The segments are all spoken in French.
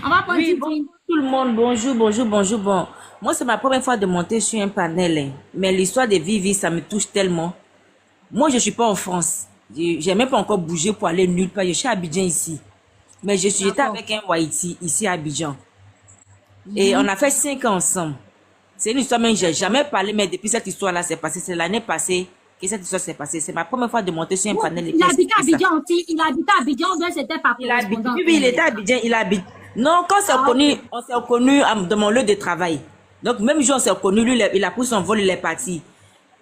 On va prendre Oui, Titi. bonjour tout le monde. Bonjour, bonjour, bonjour. Bon, moi, c'est ma première fois de monter sur un panel, hein. Mais l'histoire de Vivi, ça me touche tellement. Moi, je suis pas en France. J'ai même pas encore bougé pour aller nulle part. Je suis à Abidjan ici. Mais j'étais D'accord. avec un Wahiti ici à Abidjan. Et on Mhm. a fait 5 ans ensemble. C'est une histoire, même j'ai D'accord. jamais parlé, mais depuis cette histoire-là s'est passée. C'est l'année passée que cette histoire s'est passée. C'est ma première fois de monter sur un panel et Il puis habitait à expliquer ça. Abidjan aussi. Il habitait à Abidjan, donc c'était par Il habite, correspondance. oui, oui, il était à Abidjan, il habite. Non, quand Ah, ok. on s'est connu dans mon lieu de travail. Donc, même jour, on s'est connu, lui, il a pris son vol, il est parti.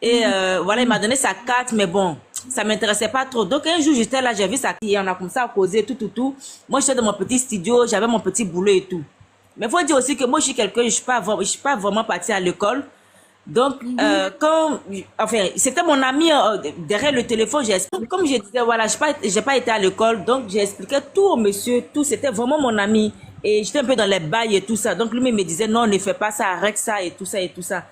Et Mhm. voilà, il m'a donné sa carte, mais bon, ça m'intéressait pas trop. Donc, un jour, j'étais là, j'ai vu sa carte et on a commencé à causer, tout, tout, tout. Moi, j'étais dans mon petit studio, j'avais mon petit boulot et tout. Mais il faut dire aussi que moi, je suis quelqu'un, je suis pas vraiment partie à l'école. Donc, Mhm. enfin, c'était mon ami derrière le téléphone. Comme je disais, voilà, j'ai pas été à l'école, donc j'ai expliqué tout au monsieur, tout, c'était vraiment mon ami. Et j'étais un peu dans les bails et tout ça. Donc, lui me disait, non, ne fais pas ça, arrête ça et tout ça et tout ça.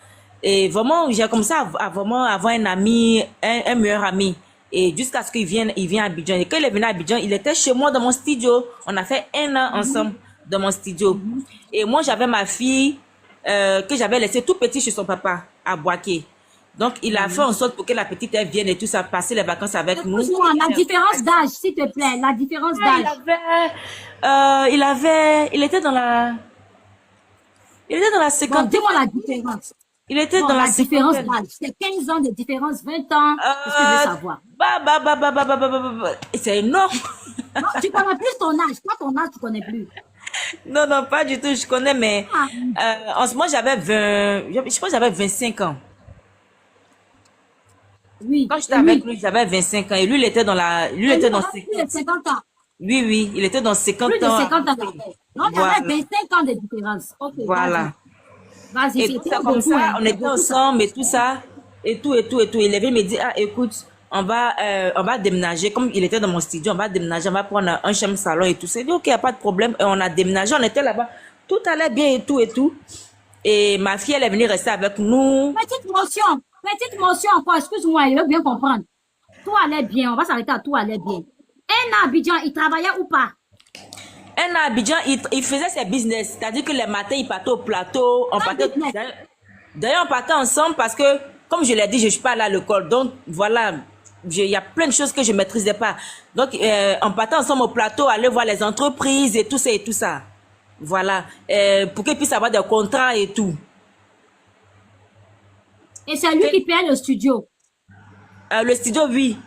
Et vraiment, j'ai commencé à vraiment avoir un ami, un meilleur ami. Et jusqu'à ce il vienne à Abidjan. Et quand il est venu à Abidjan, il était chez moi dans mon studio. On a fait 1 an ensemble dans mon studio. Mhm. Et moi, j'avais ma fille que j'avais laissée tout petit chez son papa à Boaké. Donc, il a fait Mhm. en sorte pour que la petite elle vienne et tout ça, passer les vacances avec nous. Excuse-moi, la différence d'âge, s'il te plaît. La différence Ah, d'âge. il était dans la Bon, cinquantaine. dis-moi la différence. Il était Bon, dans la la différence cinquantaine. d'âge. C'est 15 ans de différence, 20 ans. C'est ce que je veux Euh, savoir. c'est énorme. Non, tu connais plus ton âge. Pas ton âge, tu connais plus. Non, non, pas du tout, je connais, mais Ah, en ce moment, je pense que j'avais 25 ans. oui. Quand j'étais Et avec lui? lui, j'avais 25 ans et lui, il était lui, il Et lui, était il dans avait plus de 50. 50 ans. Oui, oui, il était dans Plus 50 de ans. 50 ans. Donc, il y avait Voilà, 25 ans de différence. Ok, vas-y. voilà. Vas-y, Et tout ça c'était comme beaucoup, ça, hein. on C'est était beaucoup, ça. ensemble et tout ça, et tout, et tout, et tout. Il avait me dit, ah, écoute, on va déménager. Comme il était dans mon studio, on va déménager, on va prendre un chambre salon et tout. C'est dit, ok, y a pas de problème. Et on a déménagé, on était là-bas. Tout allait bien et tout, et tout. Et ma fille, elle est venue rester avec nous. Petite motion encore, excuse-moi, il veut bien comprendre. Tout allait bien, on va s'arrêter à tout allait bien. Un Abidjan, il travaillait ou pas? Un à Abidjan, il faisait ses business. C'est-à-dire que les matins, il partait au plateau. On Un partait, business. d'ailleurs, on partait ensemble parce que, comme je l'ai dit, je suis pas allée à l'école. Donc, voilà, il y a plein de choses que je maîtrisais pas. Donc, on partait ensemble au plateau, aller voir les entreprises et tout ça et tout ça. Voilà. Pour qu'ils puissent avoir des contrats et tout. Et c'est lui qui paye le studio. Le studio, oui.